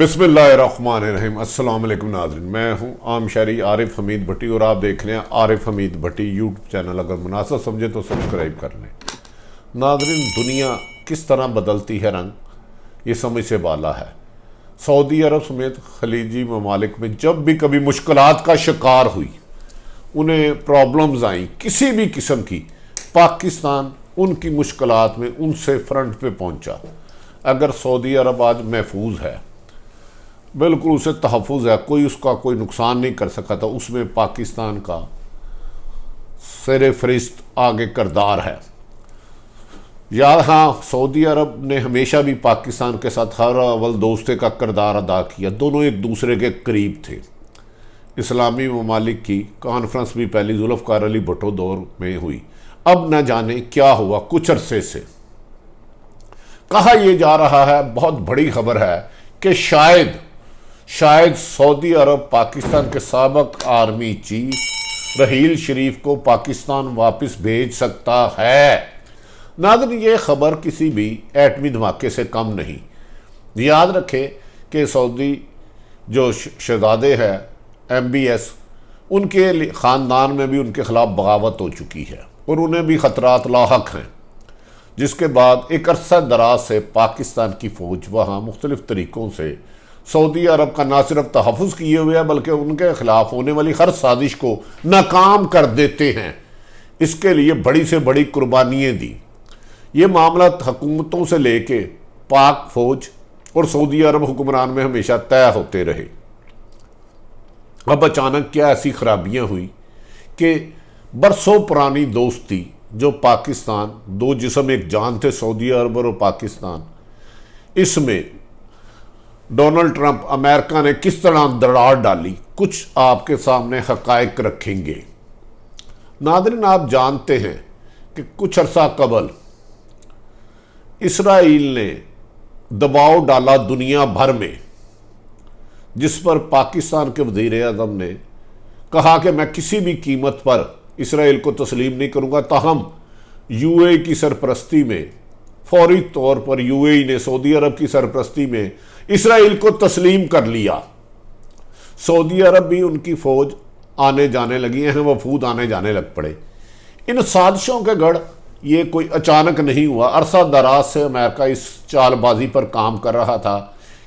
बिस्मिल्लाहिर्रहमानिर्रहीम। अस्सलाम वालेकुम नाज़रीन, मैं हूं आम शहरी आरिफ हमीद भट्टी और आप देख रहे हैं आरिफ हमीद भट्टी यूट्यूब चैनल। अगर मुनासिब समझे तो सब्सक्राइब कर लें। नाज़रीन, दुनिया किस तरह बदलती है रंग, ये समझ से बाला है। सऊदी अरब समेत खलीजी ममालिक में जब भी कभी मुश्किलात का शिकार हुई, उन्हें प्रॉब्लम्स आई किसी भी किस्म की, पाकिस्तान उनकी मुश्किलात में उनसे फ्रंट पे पहुंचा। अगर सऊदी अरब आज महफूज है, बिल्कुल उसे तहफ़्फ़ुज़ है, कोई उसका कोई नुकसान नहीं कर सका था, उसमें पाकिस्तान का सर फरिस्त आगे करदार है। या हाँ, सऊदी अरब ने हमेशा भी पाकिस्तान के साथ हर अव्वल दोस्ती का किरदार अदा किया। दोनों एक दूसरे के करीब थे। इस्लामी ममालिक की कॉन्फ्रेंस भी पहली जुल्फ़िकार अली भुट्टो दौर में हुई। अब न जाने क्या हुआ। कुछ अरसे से कहा यह जा रहा है, बहुत बड़ी खबर है, कि शायद सऊदी अरब पाकिस्तान के साबिक़ आर्मी चीफ रहील शरीफ को पाकिस्तान वापस भेज सकता है। नाज़रीन, ये खबर किसी भी एटमी धमाके से कम नहीं। याद रखें कि सऊदी जो शहजादे हैं MBS, उनके ख़ानदान में भी उनके ख़िलाफ़ बगावत हो चुकी है और उन्हें भी ख़तरात लाहक हैं, जिसके बाद एक अरसा दराज से पाकिस्तान की फ़ौज वहाँ मुख्तलिफ़ तरीक़ों से सऊदी अरब का न सिर्फ तहफ़्फ़ुज़ किए हुए है, बल्कि उनके ख़िलाफ़ होने वाली हर साजिश को नाकाम कर देते हैं। इसके लिए बड़ी से बड़ी कुर्बानियाँ दी। ये मामला हुकूमतों से लेके पाक फ़ौज और सऊदी अरब हुक्मरान में हमेशा तय होते रहे। अब अचानक क्या ऐसी खराबियाँ हुई कि बरसों पुरानी दोस्ती, जो पाकिस्तान, दो जिस्म एक जान थे, सऊदी अरब और पाकिस्तान, इसमें डोनाल्ड ट्रंप अमेरिका ने किस तरह दरार डाली, कुछ आपके सामने हक़ाइक़ रखेंगे। नाज़रीन, आप जानते हैं कि कुछ अरसा कबल इसराइल ने दबाव डाला दुनिया भर में, जिस पर पाकिस्तान के वज़ीर आज़म ने कहा कि मैं किसी भी कीमत पर इसराइल को तस्लीम नहीं करूँगा। ताहम UAE की सरपरस्ती में, फौरी तौर पर UAE ने सऊदी अरब की सरपरस्ती में इसराइल को तस्लीम कर लिया। सऊदी अरब भी उनकी फ़ौज आने जाने लगी हैं, वफूद आने जाने लग पड़े। इन साजिशों के गढ़ ये कोई अचानक नहीं हुआ। अरसा दराज से अमेरिका इस चालबाजी पर काम कर रहा था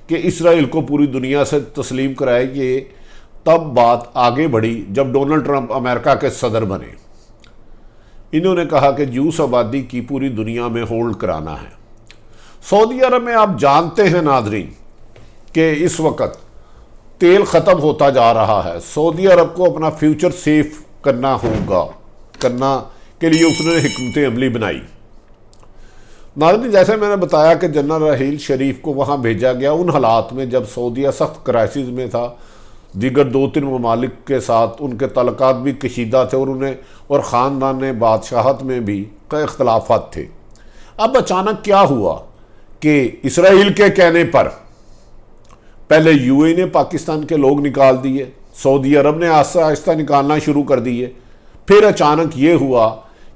कि इसराइल को पूरी दुनिया से तस्लीम कराएगी। तब बात आगे बढ़ी जब डोनाल्ड ट्रंप अमेरिका के सदर बने। इन्होंने कहा कि जूस आबादी की पूरी दुनिया में होल्ड कराना है। सऊदी अरब में आप जानते हैं नाज़रीन कि इस वक्त तेल ख़त्म होता जा रहा है। सऊदी अरब को अपना फ्यूचर सेफ करना के लिए उसने हिकमत अमली बनाई। नाज़रीन, जैसे मैंने बताया कि जनरल रहील शरीफ को वहाँ भेजा गया उन हालात में जब सऊदीया सख्त क्राइसिस में था। दीगर 2-3 ममालिक के साथ उनके तल्लुकात भी कशीदा थे और ख़ानदान ने बादशाहत में भी कई इख्तलाफात थे। अब अचानक क्या हुआ कि इसराइल के कहने पर पहले UAE ने पाकिस्तान के लोग निकाल दिए, सऊदी अरब ने आहिस्ता आहिस्ता निकालना शुरू कर दिए। फिर अचानक ये हुआ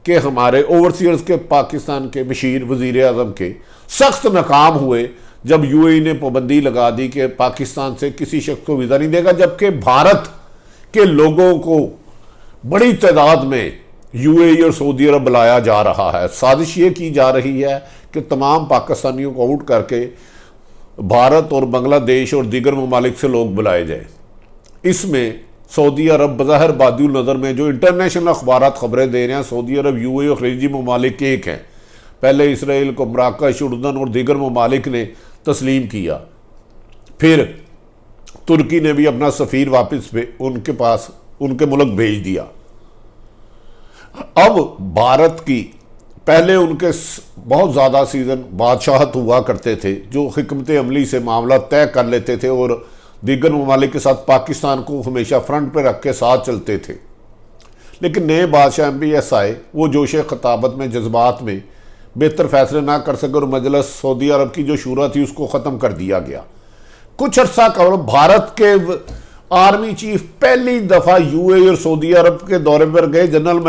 कि हमारे ओवरसीयर्स के पाकिस्तान के मशीर वज़ीर आज़म के सख्त नाकाम हुए जब UAE ने पाबंदी लगा दी कि पाकिस्तान से किसी शख्स को वीज़ा नहीं देगा, जबकि भारत के लोगों को बड़ी तादाद में UAE और सऊदी अरब बुलाया जा रहा है। साजिश ये की जा रही है कि तमाम पाकिस्तानियों को आउट करके भारत और बांग्लादेश और दीगर ममालिक से लोग बुलाए जाए। इसमें सऊदी अरब बज़ाहिर बादिउल नज़र में जो इंटरनेशनल अखबारात खबरें दे रहे हैं, सऊदी अरब, UAE और खलीजी ममालिक एक हैं। पहले इसराइल को मराकश, उर्दन और दीगर ममालिक ने तस्लीम किया। फिर तुर्की ने भी अपना सफ़ीर वापस उनके मुल्क भेज दिया। अब भारत की पहले उनके बहुत ज़्यादा सीज़न बादशाहत हुआ करते थे, जो हिकमत अमली से मामला तय कर लेते थे और दीगर ममालिक के साथ पाकिस्तान को हमेशा फ्रंट पर रख के साथ चलते थे। लेकिन नए बादशाह MBS आए, वो जोश खताबत में, जज्बात में बेहतर फैसले ना कर सके और मजलिस सऊदी अरब की जो शूरा थी उसको ख़त्म कर दिया गया। कुछ अर्सा कबल भारत के आर्मी चीफ पहली दफ़ा UAE और सऊदी अरब के दौरे पर गए। जनरल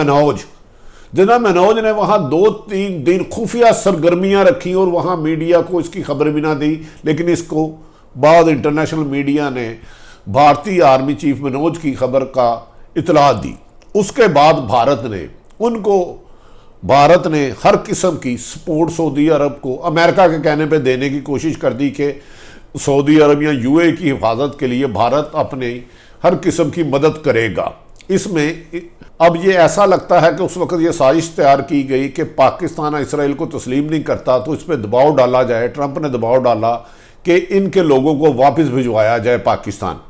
मनोज ने वहाँ 2-3 दिन खुफिया सरगर्मियाँ रखी और वहाँ मीडिया को इसकी खबर भी ना दी, लेकिन इसको बाद इंटरनेशनल मीडिया ने भारतीय आर्मी चीफ मनोज की खबर का इतला दी। उसके बाद भारत ने हर किस्म की सपोर्ट सऊदी अरब को अमेरिका के कहने पे देने की कोशिश कर दी कि सऊदी अरब या यूएई की हिफाजत के लिए भारत अपने हर किस्म की मदद करेगा। इसमें अब ये ऐसा लगता है कि उस वक्त ये साजिश तैयार की गई कि पाकिस्तान इसराइल को तस्लीम नहीं करता तो इस पर दबाव डाला जाए। ट्रंप ने दबाव डाला कि इनके लोगों को वापस भिजवाया जाए पाकिस्तान।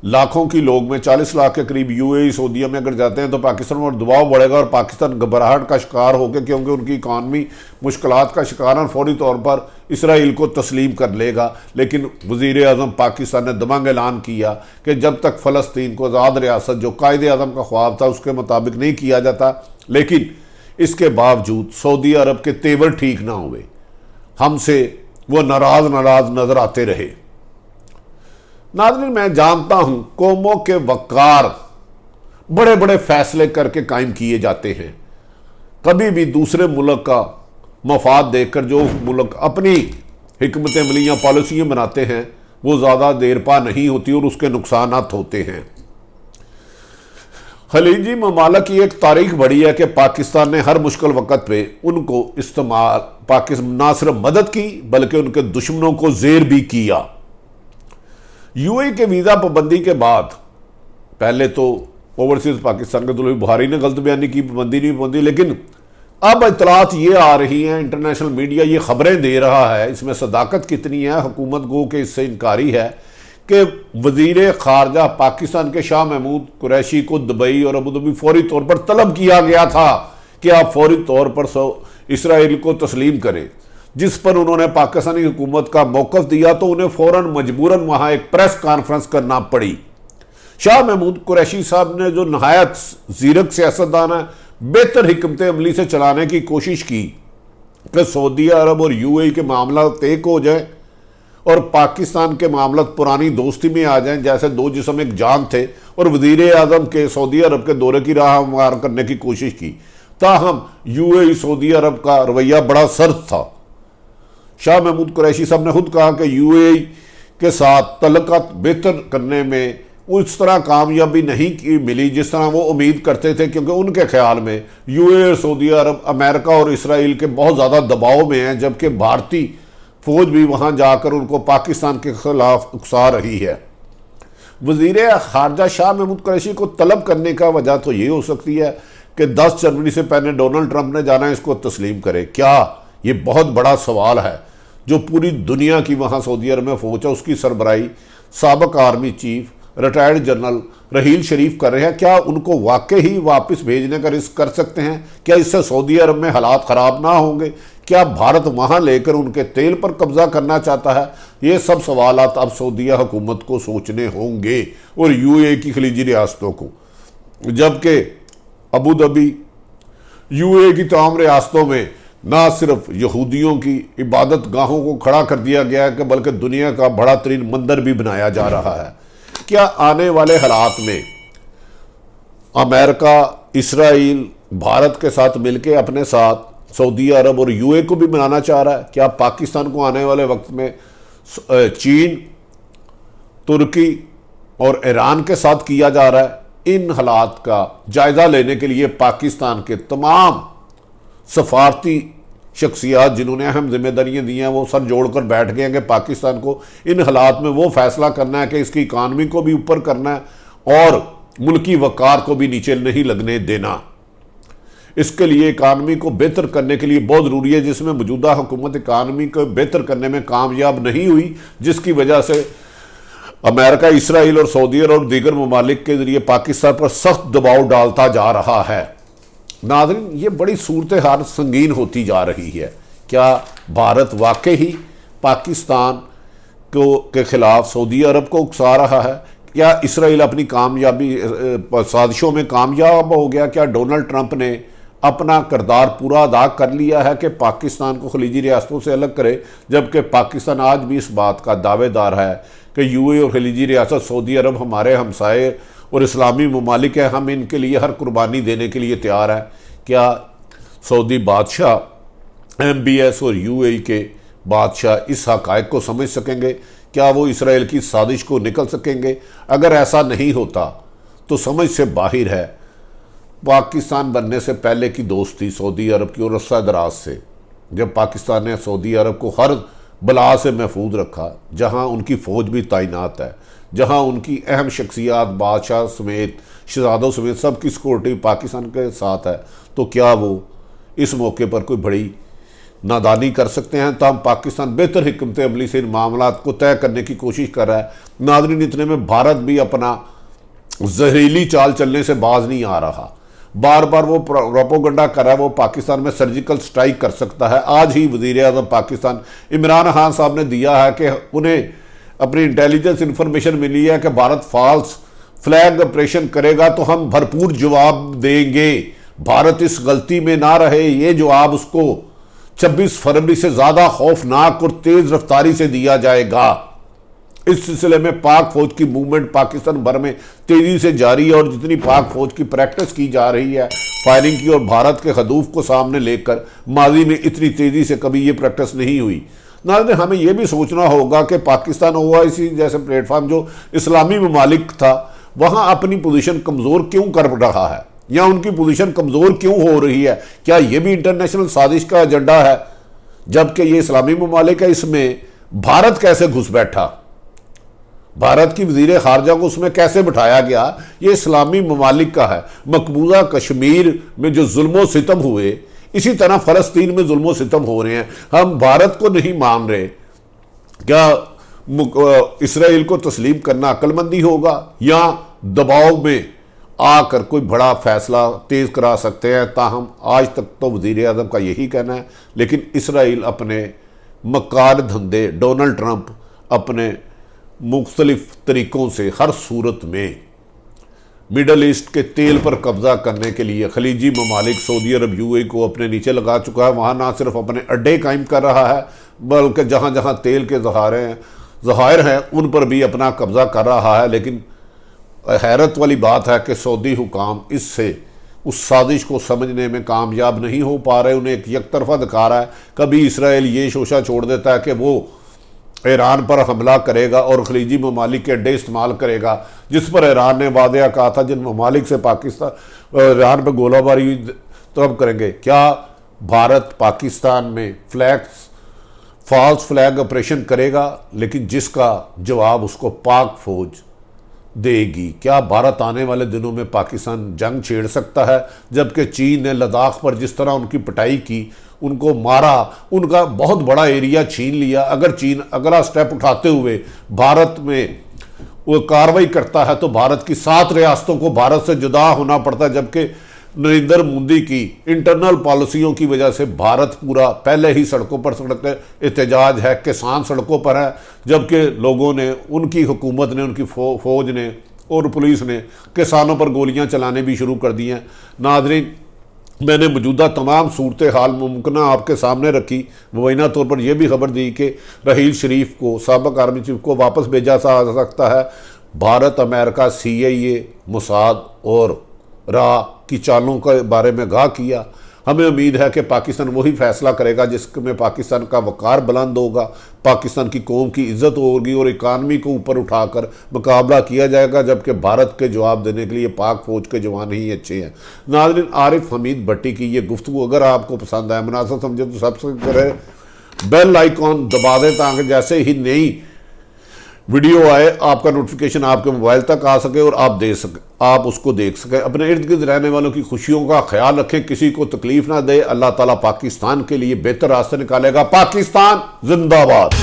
लाखों की लोग में 40 लाख के करीब यूएई सऊदीया में अगर जाते हैं तो पाकिस्तान पर दबाव बढ़ेगा और पाकिस्तान घबराहट का शिकार हो गया, क्योंकि उनकी इकानमी मुश्किलात का शिकार है, फौरी तौर पर इसराइल को तस्लीम कर लेगा। लेकिन वज़ीर आज़म पाकिस्तान ने दबंग ऐलान किया कि जब तक फ़लस्तीन को आज़ाद रियासत जो कायदे आज़म का ख्वाब था उसके मुताबिक नहीं किया जाता। लेकिन इसके बावजूद सऊदी अरब के तेवर ठीक ना हुए, हमसे वो नाराज नज़र आते रहे। नाज़रीन, मैं जानता हूं कौमों के वक़ार बड़े बड़े फैसले करके कायम किए जाते हैं। कभी भी दूसरे मुल्क का मफाद देखकर जो मुल्क अपनी हिकमत अमलियाँ पॉलिसियाँ बनाते हैं वो ज़्यादा देर पा नहीं होती और उसके नुकसानात होते हैं। खलीजी ममालिक की एक तारीख बड़ी है कि पाकिस्तान ने हर मुश्किल वक़्त पे उनको पाकिस्तान ना सिर्फ मदद की बल्कि उनके दुश्मनों को ज़ेर भी किया। यूएई के वीज़ा पाबंदी के बाद पहले तो ओवरसीज पाकिस्तान के दुल्हन बुहारी ने गलत बयानी की, पाबंदी नहीं पाबंदी, लेकिन अब इतलात ये आ रही हैं, इंटरनेशनल मीडिया ये खबरें दे रहा है, इसमें सदाकत कितनी है हुकूमत गो के इससे इनकारी है कि वज़ीर ख़ारजा पाकिस्तान के शाह महमूद कुरैशी को दुबई और अबू धाबी फौरी तौर पर तलब किया गया था कि आप फौरी तौर पर इसराइल को तस्लीम करें, जिस पर उन्होंने पाकिस्तानी हुकूमत का मौक़िफ़ दिया तो उन्हें फ़ौरन मजबूरन वहाँ एक प्रेस कॉन्फ्रेंस करना पड़ी। शाह महमूद कुरैशी साहब ने जो नहायत ज़ीरक सियासतदान है, बेहतर हिकमत अमली से चलाने की कोशिश की कि सऊदी अरब और यूएई के मामला तेक हो जाए और पाकिस्तान के मामला पुरानी दोस्ती में आ जाएं, जैसे दो जिस्म एक जान थे, और वज़ीर आज़म के सऊदी अरब के दौरे की राह हमवार करने की कोशिश की। ताहम यूएई सऊदी अरब का रवैया बड़ा सर्द था। शाह महमूद कुरैशी साहब ने खुद कहा कि यूएई के साथ तल्लुकात बेहतर करने में उस तरह कामयाबी नहीं मिली जिस तरह वो उम्मीद करते थे, क्योंकि उनके ख्याल में यूएई और सऊदी अरब अमेरिका और इसराइल के बहुत ज़्यादा दबाव में हैं, जबकि भारतीय फ़ौज भी वहाँ जाकर उनको पाकिस्तान के ख़िलाफ़ उकसा रही है। वज़ीर ख़ारजा शाह महमूद कुरैशी को तलब करने का वजह तो ये हो सकती है कि 10 जनवरी से पहले डोनाल्ड ट्रंप ने जाना है, इसको तस्लीम करे। क्या ये बहुत बड़ा सवाल है जो पूरी दुनिया की वहाँ सऊदी अरब में फ़ौज है उसकी सरबराही साबिक़ army chief retired general Raheel Sharif कर रहे हैं। क्या उनको वाकई ही वापस भेजने का रिस्क कर सकते हैं? क्या इससे सऊदी अरब में हालात ख़राब ना होंगे? क्या भारत वहाँ लेकर उनके तेल पर कब्जा करना चाहता है? ये सब सवालात अब सऊदीया हुकूमत को सोचने होंगे और यूएई की खलीजी रियासतों को, जबकि अबू धाबी यूएई की तमाम रियासतों में ना सिर्फ यहूदियों की इबादत गाहों को खड़ा कर दिया गया है कि बल्कि दुनिया का बड़ा तरीन मंदिर भी बनाया जा रहा है। क्या आने वाले हालात में अमेरिका, इसराइल, भारत के साथ मिलकर अपने साथ सऊदी अरब और यूएई को भी बनाना चाह रहा है? क्या पाकिस्तान को आने वाले वक्त में चीन, तुर्की और ईरान के साथ किया जा रहा है? इन हालात का जायज़ा लेने के लिए पाकिस्तान के तमाम सफारती शख्सियात जिन्होंने अहम जिम्मेदारियां दी हैं वो सर जोड़कर बैठ गए हैं कि पाकिस्तान को इन हालात में वो फैसला करना है कि इसकी इकानमी को भी ऊपर करना है और मुल्की वक़ार को भी नीचे नहीं लगने देना। इसके लिए इकानमी को बेहतर करने के लिए बहुत ज़रूरी है, जिसमें मौजूदा हुकूमत इकानमी को बेहतर करने में कामयाब नहीं हुई, जिसकी वजह से अमेरिका, इसराइल और सऊदी अरब और दीगर ममालिक के ज़रिए पाकिस्तान पर सख्त दबाव डालता जा रहा है। नाज़रीन, ये बड़ी सूरत हाल संगीन होती जा रही है। क्या भारत वाकई ही पाकिस्तान के ख़िलाफ़ सऊदी अरब को उकसा रहा है? क्या इसराइल अपनी कामयाबी साजिशों में कामयाब हो गया? क्या डोनाल्ड ट्रंप ने अपना किरदार पूरा अदा कर लिया है कि पाकिस्तान को खलीजी रियासतों से अलग करे, जबकि पाकिस्तान आज भी इस बात का दावेदार है कि यूएई और खलीजी रियासत सऊदी अरब हमारे हमसाए और इस्लामी ममालिक है, हम इनके लिए हर कुर्बानी देने के लिए तैयार है? क्या सऊदी बादशाह, MBS और यूएई के बादशाह इस हक़ाइक़ को समझ सकेंगे? क्या वो इसराइल की साजिश को निकल सकेंगे? अगर ऐसा नहीं होता तो समझ से बाहर है। पाकिस्तान बनने से पहले की दोस्ती सऊदी अरब की और अरसा दराज से, जब पाकिस्तान ने सऊदी अरब को हर बला से महफूज रखा, जहां उनकी फ़ौज भी तैनात है, जहां उनकी अहम शख्सियात बादशाह समेत शहजादों समेत सबकी सिक्योरिटी पाकिस्तान के साथ है, तो क्या वो इस मौके पर कोई बड़ी नादानी कर सकते हैं? तब पाकिस्तान बेहतर हिकमत अमली से इन मामला को तय करने की कोशिश कर रहा है। नादरीन, इतने में भारत भी अपना जहरीली चाल चलने से बाज नहीं आ रहा। बार बार वो प्रोपोगंडा कर रहा है वो पाकिस्तान में सर्जिकल स्ट्राइक कर सकता है। आज ही वज़ीर आज़म पाकिस्तान इमरान खान साहब ने दिया है कि उन्हें अपनी इंटेलिजेंस इंफॉर्मेशन मिली है कि भारत फॉल्स फ्लैग ऑपरेशन करेगा तो हम भरपूर जवाब देंगे, भारत इस गलती में ना रहे। ये जवाब उसको 26 फरवरी से ज़्यादा खौफनाक और तेज़ रफ्तारी से दिया जाएगा। इस सिलसिले में पाक फौज की मूवमेंट पाकिस्तान भर में तेजी से जारी है और जितनी पाक फौज की प्रैक्टिस की जा रही है फायरिंग की और भारत के हदूफ को सामने लेकर, माजी में इतनी तेजी से कभी ये प्रैक्टिस नहीं हुई। नाज़रीन, हमें यह भी सोचना होगा कि पाकिस्तान OIC जैसे प्लेटफॉर्म जो इस्लामी ममालिक था, वहाँ अपनी पोजीशन कमज़ोर क्यों कर रहा है या उनकी पोजीशन कमज़ोर क्यों हो रही है? क्या ये भी इंटरनेशनल साजिश का एजेंडा है? जबकि ये इस्लामी ममालिक है, इसमें भारत कैसे घुस बैठा? भारत की वज़ीर खारजा को उसमें कैसे बिठाया गया? ये इस्लामी ममालिक का है। मकबूजा कश्मीर में जो जुल्मो सितम हुए, इसी तरह फ़लस्तीन में जुल्मो सितम हो रहे हैं। हम भारत को नहीं मान रहे। क्या इसराइल को तस्लीम करना अक्लमंदी होगा या दबाव में आकर कोई बड़ा फैसला तेज़ करा सकते हैं? ताहम आज तक तो वज़ीर आज़म का यही कहना है, लेकिन इसराइल अपने मकार धंधे, डोनाल्ड ट्रंप अपने मुख्तलिफ तरीक़ों से हर सूरत में मिडल ईस्ट के तेल पर कब्ज़ा करने के लिए खलीजी ममालिक सऊदी अरब UAE को अपने नीचे लगा चुका है। वहाँ ना सिर्फ अपने अड्डे कायम कर रहा है, बल्कि जहाँ जहाँ तेल के ज़खायर हैं उन पर भी अपना कब्ज़ा कर रहा है। लेकिन हैरत वाली बात है कि सऊदी हुकाम इससे उस साजिश को समझने में कामयाब नहीं हो पा रहे। उन्हें एक तरफा दिखा रहा है। कभी इसराइल ये शोशा छोड़ देता है कि वो ईरान पर हमला करेगा और खलीजी ममालिक के अड्डे इस्तेमाल करेगा, जिस पर ईरान ने वादया कहा था जिन ममालिक से पाकिस्तान ईरान पर गोलाबारी तब करेंगे। क्या भारत पाकिस्तान में फॉल्स फ्लैग ऑपरेशन करेगा, लेकिन जिसका जवाब उसको पाक फौज देगी? क्या भारत आने वाले दिनों में पाकिस्तान जंग छेड़ सकता है? जबकि चीन ने लद्दाख पर जिस तरह उनकी पिटाई की, उनको मारा, उनका बहुत बड़ा एरिया छीन लिया। अगर चीन अगला स्टेप उठाते हुए भारत में वो कार्रवाई करता है तो भारत की 7 रियासतों को भारत से जुदा होना पड़ता है। जबकि नरेंद्र मोदी की इंटरनल पॉलिसियों की वजह से भारत पूरा पहले ही सड़कों पर सड़क एहतजाज है, किसान सड़कों पर है, जबकि लोगों ने, उनकी हुकूमत ने, उनकी फौज ने और पुलिस ने किसानों पर गोलियां चलाने भी शुरू कर दी हैं। नाज़रीन, मैंने मौजूदा तमाम सूरत हाल मुमकिन आपके सामने रखी। मुबैना तौर पर यह भी खबर दी कि रहील शरीफ को, साबिक़ आर्मी चीफ को वापस भेजा जा सकता है। भारत अमेरिका CIA मोसाद और रा की चालों के बारे में आगाह किया। हमें उम्मीद है कि पाकिस्तान वही फैसला करेगा जिसमें पाकिस्तान का वक़ार बुलंद होगा, पाकिस्तान की कौम की इज़्ज़त होगी और इकानमी को ऊपर उठाकर मुकाबला किया जाएगा। जबकि भारत के जवाब देने के लिए पाक फ़ौज के जवान ही अच्छे हैं। नाज़रीन, आरिफ हमीद भट्टी की ये गुफ्तगू अगर आपको पसंद आए, मुनासिब समझे तो सब्सक्राइब करें, बेल आइकॉन दबा दें ताकि जैसे ही नई वीडियो आए आपका नोटिफिकेशन आपके मोबाइल तक आ सके और आप उसको देख सकें। अपने इर्द गिर्द रहने वालों की खुशियों का ख्याल रखें, किसी को तकलीफ ना दे। अल्लाह ताला पाकिस्तान के लिए बेहतर रास्ते निकालेगा। पाकिस्तान जिंदाबाद।